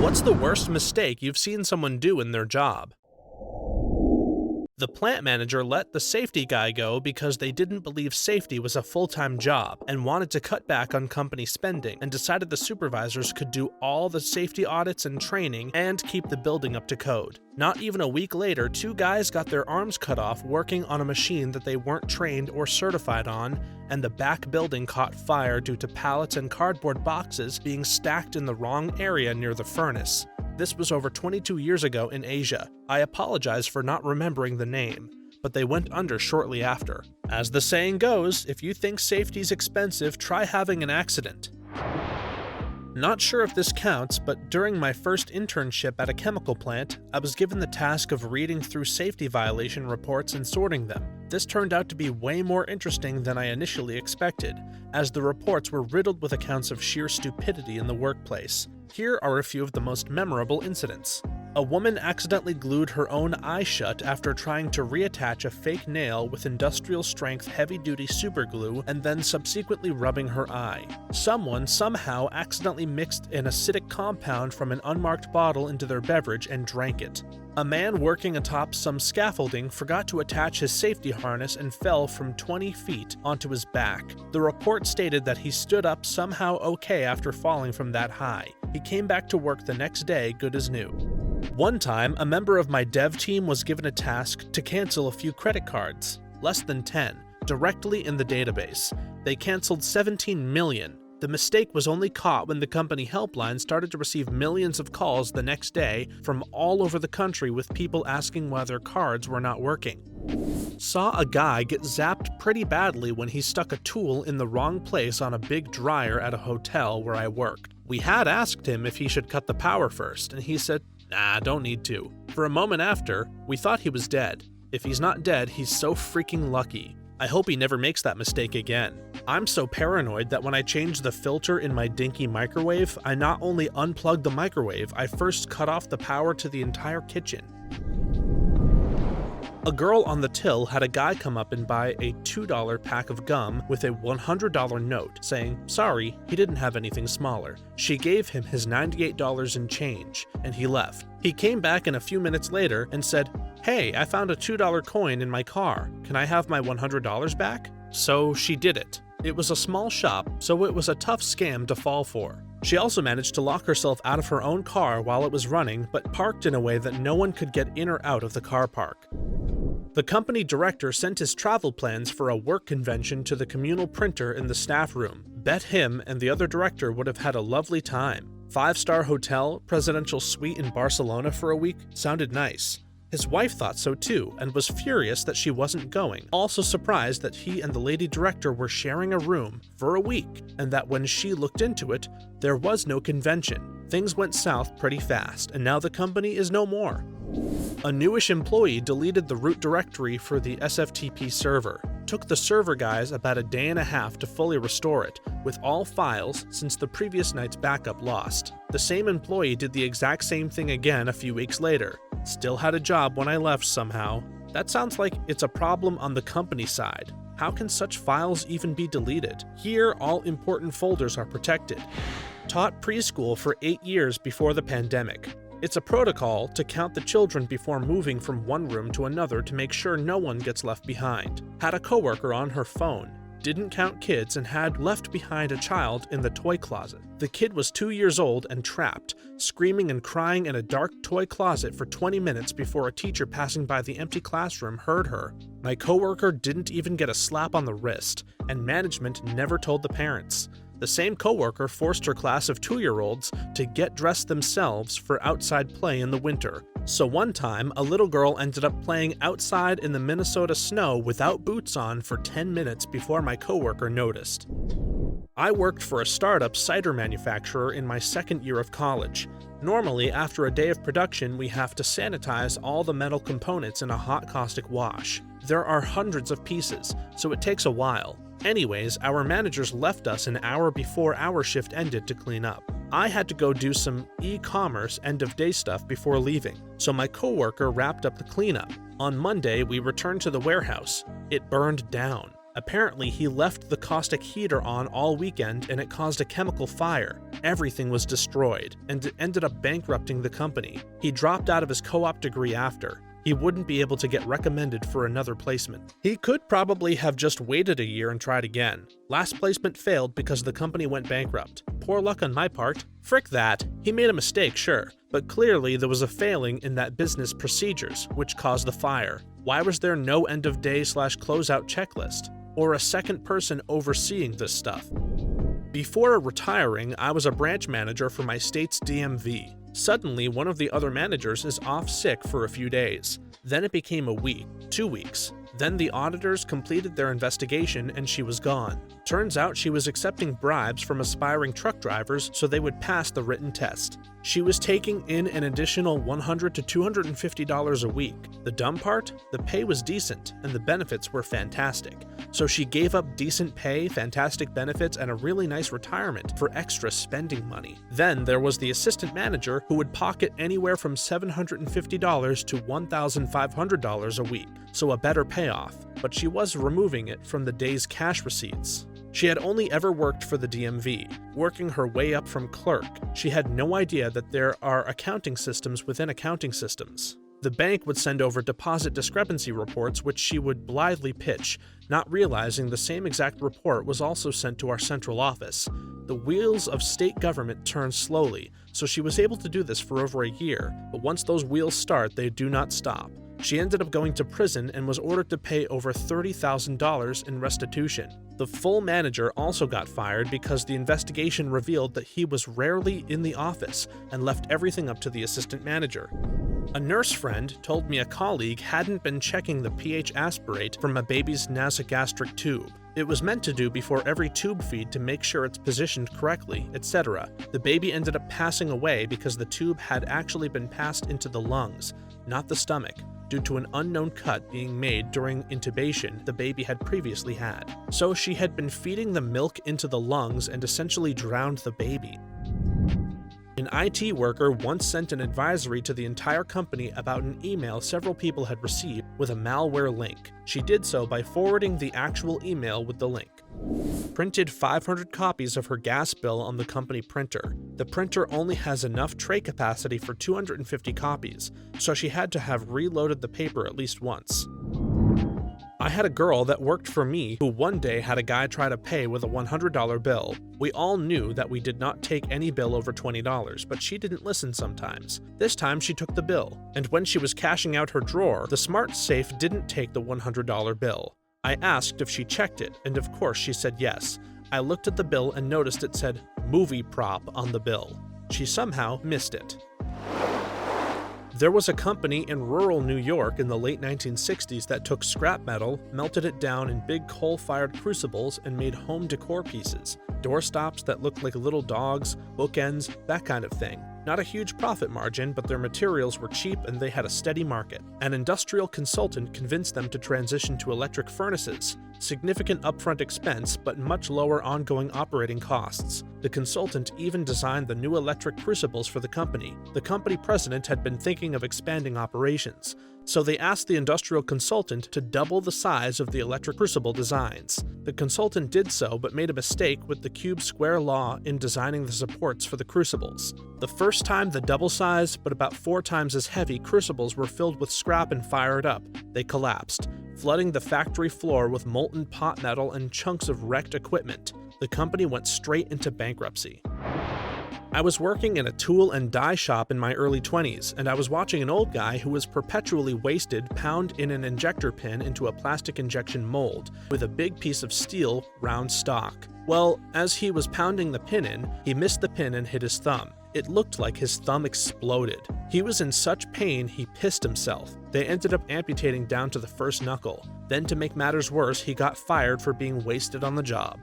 What's the worst mistake you've seen someone do in their job? The plant manager let the safety guy go because they didn't believe safety was a full-time job and wanted to cut back on company spending, and decided the supervisors could do all the safety audits and training and keep the building up to code. Not even a week later, 2 guys got their arms cut off working on a machine that they weren't trained or certified on, and the back building caught fire due to pallets and cardboard boxes being stacked in the wrong area near the furnace. This was over 22 years ago in Asia. I apologize for not remembering the name, but they went under shortly after. As the saying goes, if you think safety's expensive, try having an accident. Not sure if this counts, but during my first internship at a chemical plant, I was given the task of reading through safety violation reports and sorting them. This turned out to be way more interesting than I initially expected, as the reports were riddled with accounts of sheer stupidity in the workplace. Here are a few of the most memorable incidents. A woman accidentally glued her own eye shut after trying to reattach a fake nail with industrial-strength heavy-duty superglue and then subsequently rubbing her eye. Someone somehow accidentally mixed an acidic compound from an unmarked bottle into their beverage and drank it. A man working atop some scaffolding forgot to attach his safety harness and fell from 20 feet onto his back. The report stated that he stood up somehow okay after falling from that high. He came back to work the next day good as new. One time, a member of my dev team was given a task to cancel a few credit cards, less than 10, directly in the database. They canceled 17 million. The mistake was only caught when the company helpline started to receive millions of calls the next day from all over the country with people asking why their cards were not working. Saw a guy get zapped pretty badly when he stuck a tool in the wrong place on a big dryer at a hotel where I worked. We had asked him if he should cut the power first, and he said, "Nah, don't need to." For a moment after, we thought he was dead. If he's not dead, he's so freaking lucky. I hope he never makes that mistake again. I'm so paranoid that when I changed the filter in my dinky microwave, I not only unplugged the microwave, I first cut off the power to the entire kitchen. A girl on the till had a guy come up and buy a $2 pack of gum with a $100 note, saying, sorry, he didn't have anything smaller. She gave him his $98 in change, and he left. He came back in a few minutes later and said, hey, I found a $2 coin in my car. Can I have my $100 back? So she did it. It was a small shop, so it was a tough scam to fall for. She also managed to lock herself out of her own car while it was running, but parked in a way that no one could get in or out of the car park. The company director sent his travel plans for a work convention to the communal printer in the staff room. Bet him and the other director would have had a lovely time. 5-star hotel, presidential suite in Barcelona for a week sounded nice. His wife thought so too, and was furious that she wasn't going, also surprised that he and the lady director were sharing a room for a week, and that when she looked into it, there was no convention. Things went south pretty fast, and now the company is no more. A newish employee deleted the root directory for the SFTP server. Took the server guys about a day and a half to fully restore it, with all files since the previous night's backup lost. The same employee did the exact same thing again a few weeks later. Still had a job when I left somehow. That sounds like it's a problem on the company side. How can such files even be deleted? Here, all important folders are protected. Taught preschool for 8 years before the pandemic. It's a protocol to count the children before moving from one room to another to make sure no one gets left behind. Had a coworker on her phone. Didn't count kids and had left behind a child in the toy closet. The kid was 2 years old and trapped, screaming and crying in a dark toy closet for 20 minutes before a teacher passing by the empty classroom heard her. My coworker didn't even get a slap on the wrist, and management never told the parents. The same coworker forced her class of 2-year-olds to get dressed themselves for outside play in the winter. So one time, a little girl ended up playing outside in the Minnesota snow without boots on for 10 minutes before my coworker noticed. I worked for a startup cider manufacturer in my second year of college. Normally, after a day of production, we have to sanitize all the metal components in a hot caustic wash. There are hundreds of pieces, so it takes a while. Anyways, our managers left us an hour before our shift ended to clean up. I had to go do some e-commerce end-of-day stuff before leaving, so my coworker wrapped up the cleanup. On Monday, we returned to the warehouse. It burned down. Apparently, he left the caustic heater on all weekend and it caused a chemical fire. Everything was destroyed, and it ended up bankrupting the company. He dropped out of his co-op degree after. He wouldn't be able to get recommended for another placement. He could probably have just waited a year and tried again. Last placement failed because the company went bankrupt. Poor luck on my part. Frick that. He made a mistake, sure, but clearly there was a failing in that business procedures, which caused the fire. Why was there no end-of-day/closeout checklist? Or a second person overseeing this stuff? Before retiring, I was a branch manager for my state's DMV. Suddenly, one of the other managers is off sick for a few days. Then it became a week, 2 weeks. Then the auditors completed their investigation and she was gone. Turns out she was accepting bribes from aspiring truck drivers so they would pass the written test. She was taking in an additional $100 to $250 a week. The dumb part? The pay was decent and the benefits were fantastic. So she gave up decent pay, fantastic benefits, and a really nice retirement for extra spending money. Then there was the assistant manager who would pocket anywhere from $750 to $1,500 a week, so a better payoff, but she was removing it from the day's cash receipts. She had only ever worked for the DMV, working her way up from clerk. She had no idea that there are accounting systems within accounting systems. The bank would send over deposit discrepancy reports which she would blithely pitch, not realizing the same exact report was also sent to our central office. The wheels of state government turn slowly, so she was able to do this for over a year, but once those wheels start, they do not stop. She ended up going to prison and was ordered to pay over $30,000 in restitution. The full manager also got fired because the investigation revealed that he was rarely in the office and left everything up to the assistant manager. A nurse friend told me a colleague hadn't been checking the pH aspirate from a baby's nasogastric tube. It was meant to do before every tube feed to make sure it's positioned correctly, etc. The baby ended up passing away because the tube had actually been passed into the lungs, not the stomach, due to an unknown cut being made during intubation the baby had previously had. So she had been feeding the milk into the lungs and essentially drowned the baby. An IT worker once sent an advisory to the entire company about an email several people had received with a malware link. She did so by forwarding the actual email with the link. Printed 500 copies of her gas bill on the company printer. The printer only has enough tray capacity for 250 copies, so she had to have reloaded the paper at least once. I had a girl that worked for me who one day had a guy try to pay with a $100 bill. We all knew that we did not take any bill over $20, but she didn't listen sometimes. This time she took the bill, and when she was cashing out her drawer, the smart safe didn't take the $100 bill. I asked if she checked it, and of course she said yes. I looked at the bill and noticed it said movie prop on the bill. She somehow missed it. There was a company in rural New York in the late 1960s that took scrap metal, melted it down in big coal-fired crucibles, and made home decor pieces. Doorstops that looked like little dogs, bookends, that kind of thing. Not a huge profit margin, but their materials were cheap and they had a steady market. An industrial consultant convinced them to transition to electric furnaces. Significant upfront expense, but much lower ongoing operating costs. The consultant even designed the new electric crucibles for the company. The company president had been thinking of expanding operations, so they asked the industrial consultant to double the size of the electric crucible designs. The consultant did so, but made a mistake with the cube-square law in designing the supports for the crucibles. The first time the double size, but about 4 times as heavy crucibles were filled with scrap and fired up, they collapsed, flooding the factory floor with molten pot metal and chunks of wrecked equipment. The company went straight into bankruptcy. I was working in a tool and die shop in my early 20s, and I was watching an old guy who was perpetually wasted pound in an injector pin into a plastic injection mold with a big piece of steel round stock. Well, as he was pounding the pin in, he missed the pin and hit his thumb. It looked like his thumb exploded. He was in such pain he pissed himself. They ended up amputating down to the first knuckle. Then, to make matters worse, he got fired for being wasted on the job.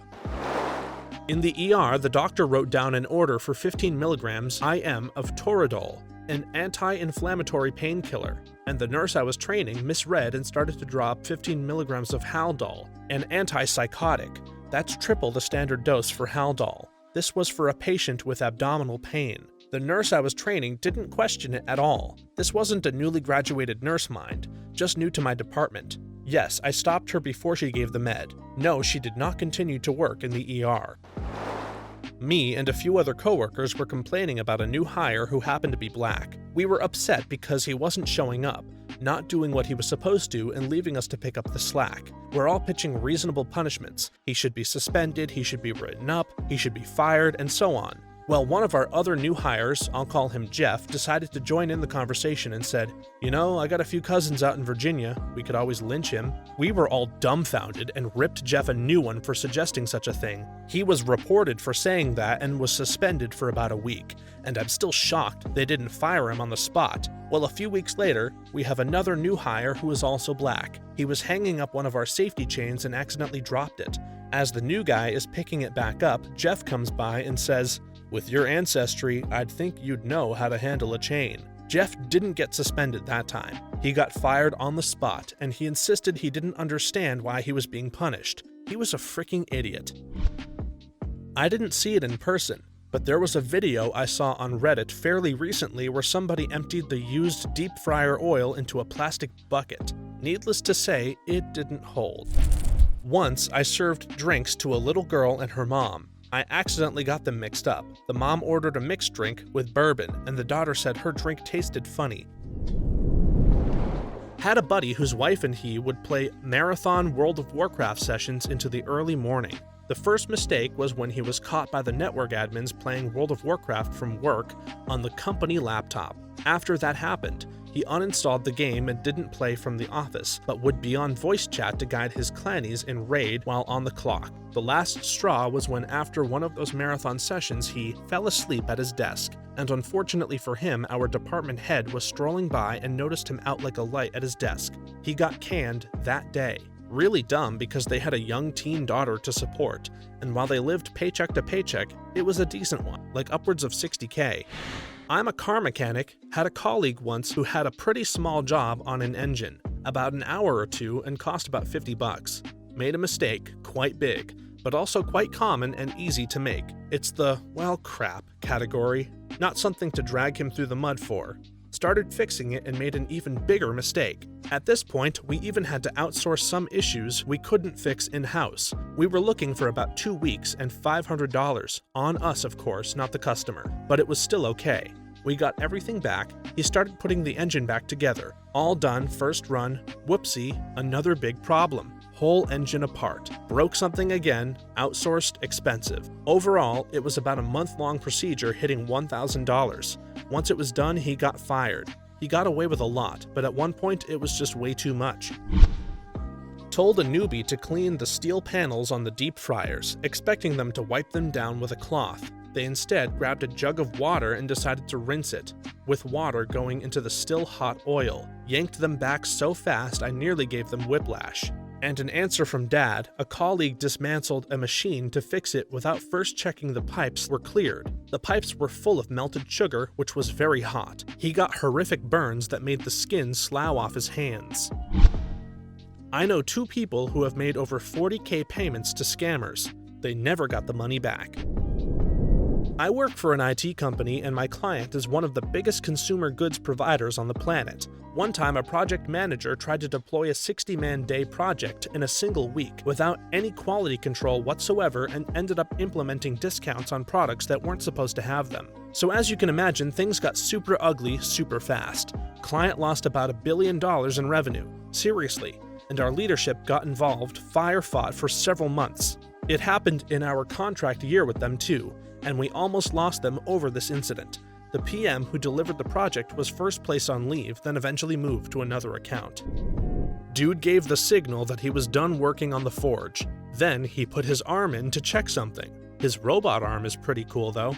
In the ER, the doctor wrote down an order for 15 milligrams IM of Toradol, an anti-inflammatory painkiller, and the nurse I was training misread and started to drop 15 milligrams of Haldol, an antipsychotic. That's triple the standard dose for Haldol. This was for a patient with abdominal pain. The nurse I was training didn't question it at all. This wasn't a newly graduated nurse mind, just new to my department. Yes, I stopped her before she gave the med. No, she did not continue to work in the ER. Me and a few other coworkers were complaining about a new hire who happened to be black. We were upset because he wasn't showing up, not doing what he was supposed to, and leaving us to pick up the slack. We're all pitching reasonable punishments. He should be suspended, he should be written up, he should be fired, and so on. Well, one of our other new hires, I'll call him Jeff, decided to join in the conversation and said, "You know, I got a few cousins out in Virginia. We could always lynch him." We were all dumbfounded and ripped Jeff a new one for suggesting such a thing. He was reported for saying that and was suspended for about a week. And I'm still shocked they didn't fire him on the spot. Well, a few weeks later, we have another new hire who is also black. He was hanging up one of our safety chains and accidentally dropped it. As the new guy is picking it back up, Jeff comes by and says, "With your ancestry, I'd think you'd know how to handle a chain." Jeff didn't get suspended that time. He got fired on the spot, and he insisted he didn't understand why he was being punished. He was a freaking idiot. I didn't see it in person, but there was a video I saw on Reddit fairly recently where somebody emptied the used deep fryer oil into a plastic bucket. Needless to say, it didn't hold. Once, I served drinks to a little girl and her mom. I accidentally got them mixed up. The mom ordered a mixed drink with bourbon, and the daughter said her drink tasted funny. Had a buddy whose wife and he would play marathon World of Warcraft sessions into the early morning. The first mistake was when he was caught by the network admins playing World of Warcraft from work on the company laptop. After that happened, he uninstalled the game and didn't play from the office, but would be on voice chat to guide his clannies in raid while on the clock. The last straw was when after one of those marathon sessions he fell asleep at his desk, and unfortunately for him, our department head was strolling by and noticed him out like a light at his desk. He got canned that day. Really dumb because they had a young teen daughter to support, and while they lived paycheck to paycheck, it was a decent one, like upwards of $60K. I'm a car mechanic, had a colleague once who had a pretty small job on an engine, about an hour or two, and cost about $50. Made a mistake, quite big, but also quite common and easy to make. It's the, well, crap category, not something to drag him through the mud for. Started fixing it and made an even bigger mistake. At this point, we even had to outsource some issues we couldn't fix in-house. We were looking for about 2 weeks and $500, on us of course, not the customer, but it was still okay. We got everything back, he started putting the engine back together. All done, first run, whoopsie, another big problem. Whole engine apart. Broke something again, outsourced, expensive. Overall, it was about a month-long procedure hitting $1,000. Once it was done, he got fired. He got away with a lot, but at one point it was just way too much. Told a newbie to clean the steel panels on the deep fryers, expecting them to wipe them down with a cloth. They instead grabbed a jug of water and decided to rinse it, with water going into the still hot oil. Yanked them back so fast I nearly gave them whiplash. And an answer from Dad, a colleague dismantled a machine to fix it without first checking the pipes were cleared. The pipes were full of melted sugar, which was very hot. He got horrific burns that made the skin slough off his hands. I know 2 people who have made over $40K payments to scammers. They never got the money back. I work for an IT company and my client is one of the biggest consumer goods providers on the planet. One time a project manager tried to deploy a 60-man day project in a single week without any quality control whatsoever and ended up implementing discounts on products that weren't supposed to have them. So as you can imagine, things got super ugly super fast. Client lost about $1 billion in revenue. Seriously. And our leadership got involved, fought for several months. It happened in our contract year with them too, and we almost lost them over this incident. The PM who delivered the project was first placed on leave, then eventually moved to another account. Dude gave the signal that he was done working on the forge. Then he put his arm in to check something. His robot arm is pretty cool though.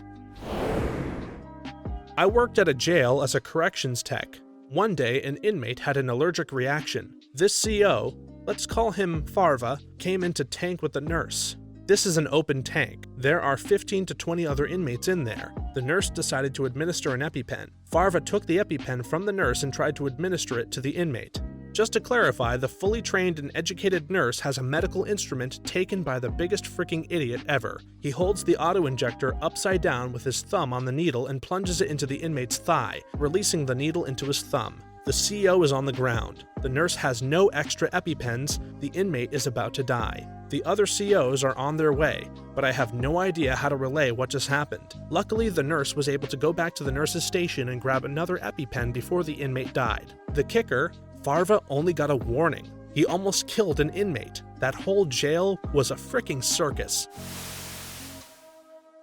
I worked at a jail as a corrections tech. One day, an inmate had an allergic reaction. This CO, let's call him Farva, came in to tank with the nurse. This is an open tank. There are 15 to 20 other inmates in there. The nurse decided to administer an EpiPen. Farva took the EpiPen from the nurse and tried to administer it to the inmate. Just to clarify, the fully trained and educated nurse has a medical instrument taken by the biggest freaking idiot ever. He holds the auto-injector upside down with his thumb on the needle and plunges it into the inmate's thigh, releasing the needle into his thumb. The CO is on the ground. The nurse has no extra EpiPens. The inmate is about to die. The other COs are on their way, but I have no idea how to relay what just happened. Luckily, the nurse was able to go back to the nurse's station and grab another EpiPen before the inmate died. The kicker, Farva only got a warning. He almost killed an inmate. That whole jail was a freaking circus.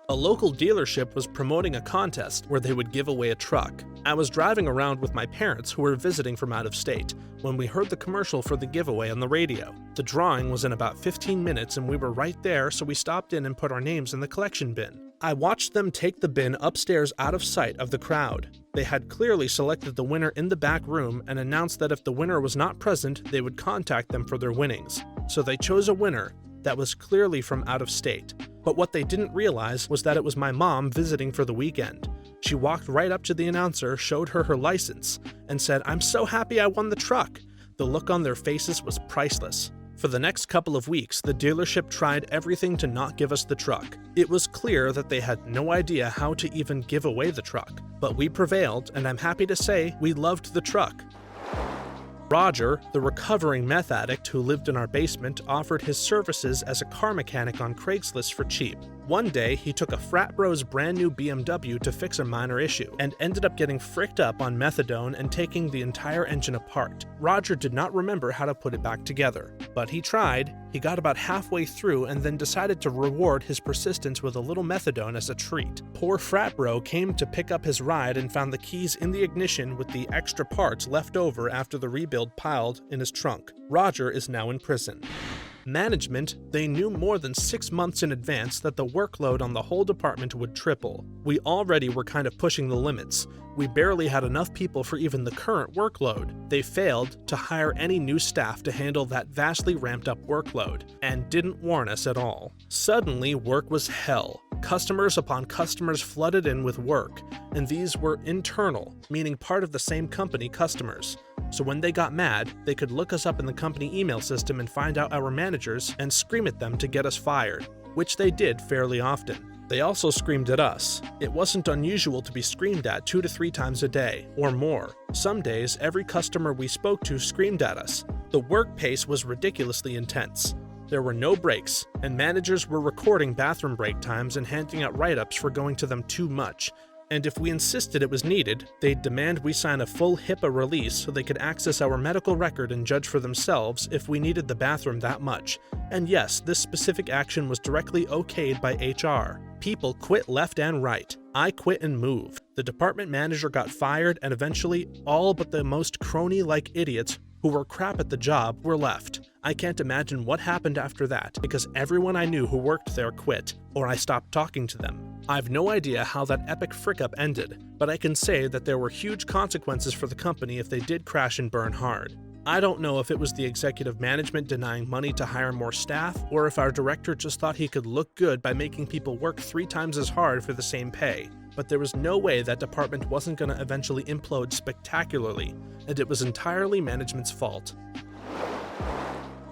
A local dealership was promoting a contest where they would give away a truck. I was driving around with my parents who were visiting from out of state when we heard the commercial for the giveaway on the radio. The drawing was in about 15 minutes and we were right there, so we stopped in and put our names in the collection bin. I watched them take the bin upstairs out of sight of the crowd. They had clearly selected the winner in the back room and announced that if the winner was not present, they would contact them for their winnings. So they chose a winner that was clearly from out of state. But what they didn't realize was that it was my mom visiting for the weekend. She walked right up to the announcer, showed her her license, and said, "I'm so happy I won the truck." The look on their faces was priceless. For the next couple of weeks, the dealership tried everything to not give us the truck. It was clear that they had no idea how to even give away the truck. But we prevailed, and I'm happy to say we loved the truck. Roger, the recovering meth addict who lived in our basement, offered his services as a car mechanic on Craigslist for cheap. One day, he took a frat bro's brand new BMW to fix a minor issue, and ended up getting fricked up on methadone and taking the entire engine apart. Roger did not remember how to put it back together, but he tried. He got about halfway through and then decided to reward his persistence with a little methadone as a treat. Poor frat bro came to pick up his ride and found the keys in the ignition with the extra parts left over after the rebuild piled in his trunk. Roger is now in prison. Management, they knew more than 6 months in advance that the workload on the whole department would triple. We already were kind of pushing the limits. We barely had enough people for even the current workload. They failed to hire any new staff to handle that vastly ramped up workload, and didn't warn us at all. Suddenly, work was hell. Customers upon customers flooded in with work, and these were internal, meaning part of the same company customers. So when they got mad, they could look us up in the company email system and find out our managers and scream at them to get us fired, which they did fairly often. They also screamed at us. It wasn't unusual to be screamed at 2 to 3 times a day, or more. Some days, every customer we spoke to screamed at us. The work pace was ridiculously intense. There were no breaks, and managers were recording bathroom break times and handing out write-ups for going to them too much. And if we insisted it was needed, they'd demand we sign a full HIPAA release so they could access our medical record and judge for themselves if we needed the bathroom that much. And yes, this specific action was directly okayed by HR. People quit left and right. I quit and moved. The department manager got fired, and eventually, all but the most crony-like idiots who were crap at the job were left. I can't imagine what happened after that, because everyone I knew who worked there quit, or I stopped talking to them. I've no idea how that epic frick-up ended, but I can say that there were huge consequences for the company if they did crash and burn hard. I don't know if it was the executive management denying money to hire more staff, or if our director just thought he could look good by making people work 3 times as hard for the same pay. But there was no way that department wasn't going to eventually implode spectacularly, and it was entirely management's fault.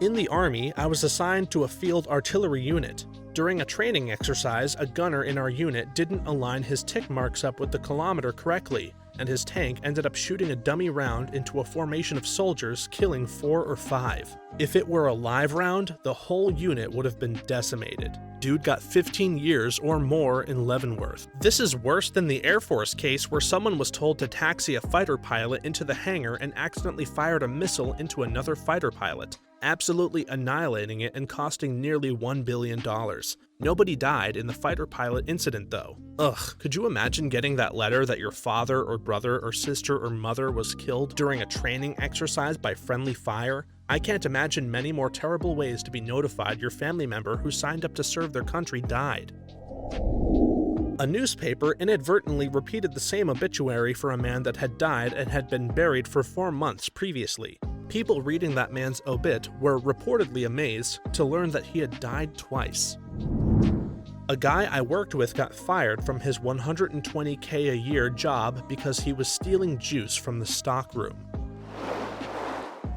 In the Army, I was assigned to a field artillery unit. During a training exercise, a gunner in our unit didn't align his tick marks up with the kilometer correctly, and his tank ended up shooting a dummy round into a formation of soldiers, killing 4 or 5. If it were a live round, the whole unit would have been decimated. Dude got 15 years or more in Leavenworth. This is worse than the Air Force case where someone was told to taxi a fighter pilot into the hangar and accidentally fired a missile into another fighter pilot, absolutely annihilating it and costing nearly $1 billion. Nobody died in the fighter pilot incident though. Ugh, could you imagine getting that letter that your father or brother or sister or mother was killed during a training exercise by friendly fire? I can't imagine many more terrible ways to be notified your family member who signed up to serve their country died. A newspaper inadvertently repeated the same obituary for a man that had died and had been buried for 4 months previously. People reading that man's obit were reportedly amazed to learn that he had died twice. A guy I worked with got fired from his $120K a year job because he was stealing juice from the stock room.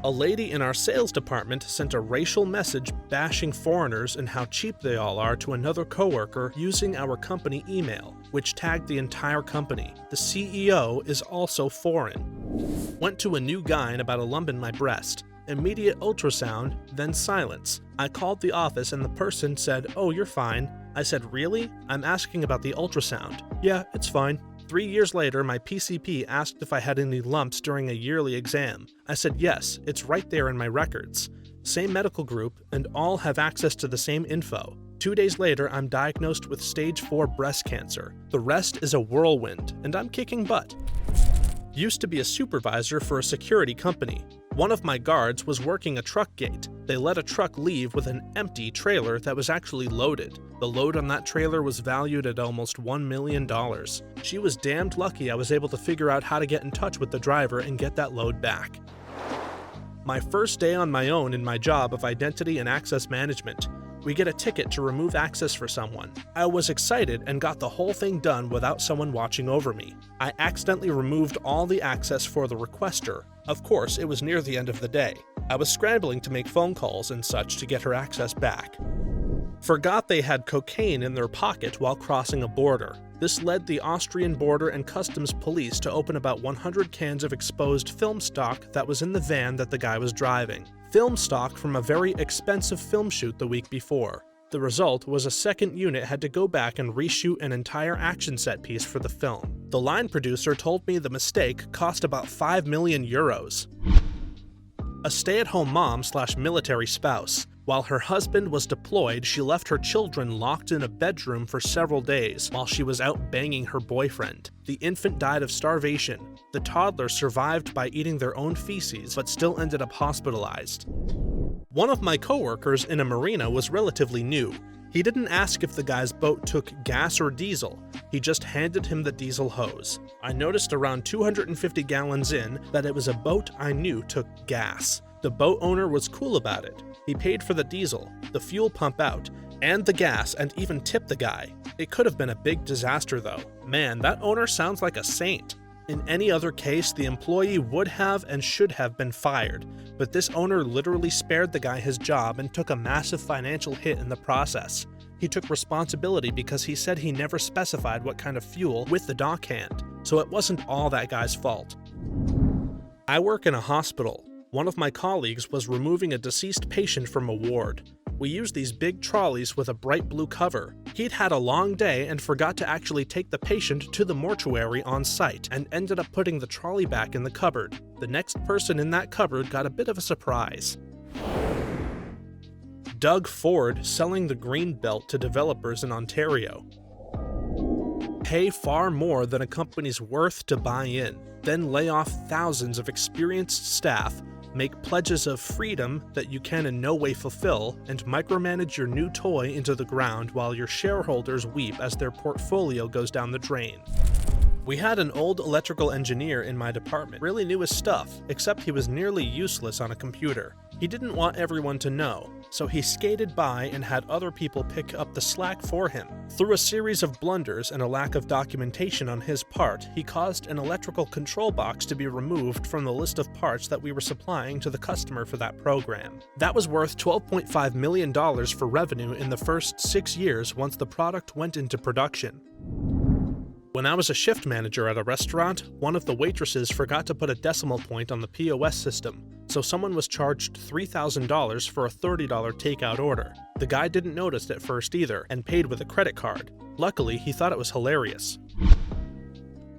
A lady in our sales department sent a racial message bashing foreigners and how cheap they all are to another coworker using our company email, which tagged the entire company. The CEO is also foreign. Went to a new gyne about a lump in my breast. Immediate ultrasound, then silence. I called the office and the person said, "Oh, you're fine." I said, "Really? I'm asking about the ultrasound." "Yeah, it's fine." 3 years later, my PCP asked if I had any lumps during a yearly exam. I said yes, it's right there in my records. Same medical group, and all have access to the same info. 2 days later, I'm diagnosed with stage 4 breast cancer. The rest is a whirlwind, and I'm kicking butt. Used to be a supervisor for a security company. One of my guards was working a truck gate. They let a truck leave with an empty trailer that was actually loaded. The load on that trailer was valued at almost $1 million. She was damned lucky I was able to figure out how to get in touch with the driver and get that load back. My first day on my own in my job of identity and access management. We get a ticket to remove access for someone. I was excited and got the whole thing done without someone watching over me. I accidentally removed all the access for the requester. Of course, it was near the end of the day. I was scrambling to make phone calls and such to get her access back. Forgot they had cocaine in their pocket while crossing a border. This led the Austrian Border and Customs Police to open about 100 cans of exposed film stock that was in the van that the guy was driving. Film stock from a very expensive film shoot the week before. The result was a second unit had to go back and reshoot an entire action set piece for the film. The line producer told me the mistake cost about 5 million euros. A stay-at-home mom/military spouse. While her husband was deployed, she left her children locked in a bedroom for several days while she was out banging her boyfriend. The infant died of starvation. The toddler survived by eating their own feces but still ended up hospitalized. One of my coworkers in a marina was relatively new. He didn't ask if the guy's boat took gas or diesel. He just handed him the diesel hose. I noticed around 250 gallons in that it was a boat I knew took gas. The boat owner was cool about it. He paid for the diesel, the fuel pump out, and the gas, and even tipped the guy. It could have been a big disaster though. Man, that owner sounds like a saint. In any other case, the employee would have and should have been fired, but this owner literally spared the guy his job and took a massive financial hit in the process. He took responsibility because he said he never specified what kind of fuel with the dockhand, so it wasn't all that guy's fault. I work in a hospital. One of my colleagues was removing a deceased patient from a ward. We used these big trolleys with a bright blue cover. He'd had a long day and forgot to actually take the patient to the mortuary on site and ended up putting the trolley back in the cupboard. The next person in that cupboard got a bit of a surprise. Doug Ford selling the green belt to developers in Ontario. Pay far more than a company's worth to buy in, then lay off thousands of experienced staff, make pledges of freedom that you can in no way fulfill, and micromanage your new toy into the ground while your shareholders weep as their portfolio goes down the drain. We had an old electrical engineer in my department, really knew his stuff, except he was nearly useless on a computer. He didn't want everyone to know, so he skated by and had other people pick up the slack for him. Through a series of blunders and a lack of documentation on his part, he caused an electrical control box to be removed from the list of parts that we were supplying to the customer for that program. That was worth $12.5 million for revenue in the first 6 years once the product went into production. When I was a shift manager at a restaurant, one of the waitresses forgot to put a decimal point on the POS system, so someone was charged $3,000 for a $30 takeout order. The guy didn't notice at first either, and paid with a credit card. Luckily, he thought it was hilarious.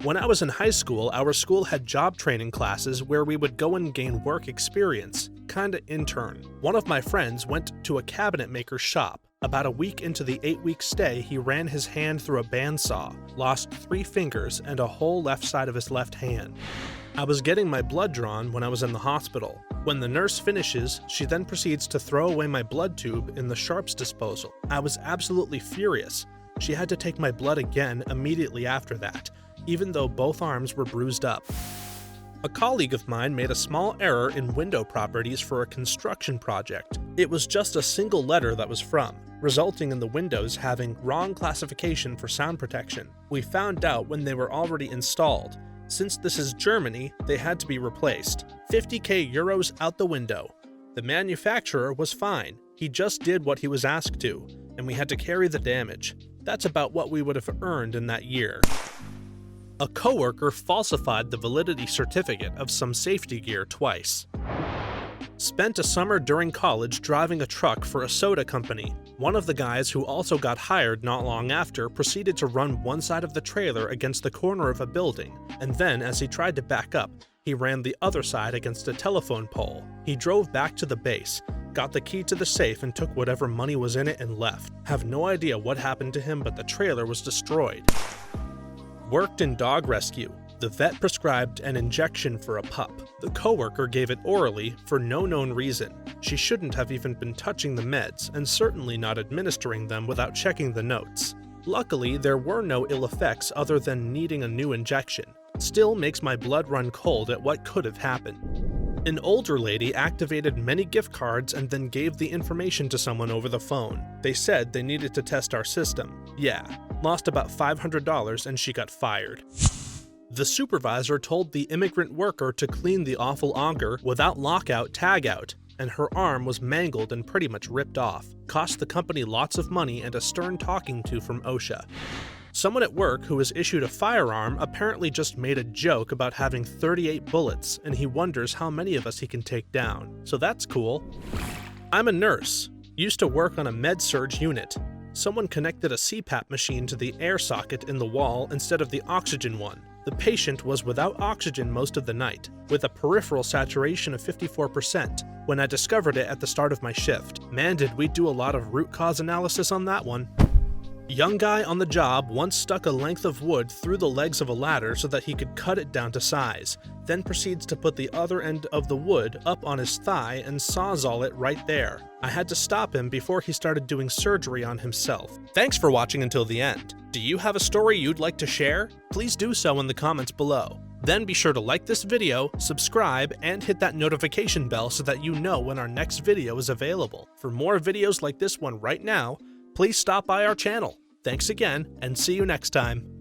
When I was in high school, our school had job training classes where we would go and gain work experience, kinda intern. One of my friends went to a cabinet maker's shop. About a week into the 8-week stay, he ran his hand through a bandsaw, lost 3 fingers and a whole left side of his left hand. I was getting my blood drawn when I was in the hospital. When the nurse finishes, she then proceeds to throw away my blood tube in the sharps disposal. I was absolutely furious. She had to take my blood again immediately after that, even though both arms were bruised up. A colleague of mine made a small error in window properties for a construction project. It was just a single letter that was from, resulting in the windows having wrong classification for sound protection. We found out when they were already installed. Since this is Germany, they had to be replaced. 50k euros out the window. The manufacturer was fine. He just did what he was asked to, and we had to carry the damage. That's about what we would have earned in that year. A coworker falsified the validity certificate of some safety gear twice. Spent a summer during college driving a truck for a soda company. One of the guys who also got hired not long after proceeded to run one side of the trailer against the corner of a building, and then as he tried to back up, he ran the other side against a telephone pole. He drove back to the base, got the key to the safe and took whatever money was in it and left. Have no idea what happened to him, but the trailer was destroyed. Worked in dog rescue. The vet prescribed an injection for a pup. The coworker gave it orally for no known reason. She shouldn't have even been touching the meds, and certainly not administering them without checking the notes. Luckily, there were no ill effects other than needing a new injection. Still makes my blood run cold at what could have happened. An older lady activated many gift cards and then gave the information to someone over the phone. They said they needed to test our system. Yeah, lost about $500 and she got fired. The supervisor told the immigrant worker to clean the awful auger without lockout tagout, and her arm was mangled and pretty much ripped off. Cost the company lots of money and a stern talking to from OSHA. Someone at work who was issued a firearm apparently just made a joke about having 38 bullets, and he wonders how many of us he can take down. So that's cool. I'm a nurse. Used to work on a med-surg unit. Someone connected a CPAP machine to the air socket in the wall instead of the oxygen one. The patient was without oxygen most of the night, with a peripheral saturation of 54%, when I discovered it at the start of my shift. Man, did we do a lot of root cause analysis on that one. Young guy on the job once stuck a length of wood through the legs of a ladder so that he could cut it down to size, then proceeds to put the other end of the wood up on his thigh and sawzall it right there. I had to stop him before he started doing surgery on himself. Thanks for watching until the end. Do you have a story you'd like to share? Please do so in the comments below. Then be sure to like this video, subscribe, and hit that notification bell so that you know when our next video is available. For more videos like this one right now, please stop by our channel. Thanks again, and see you next time.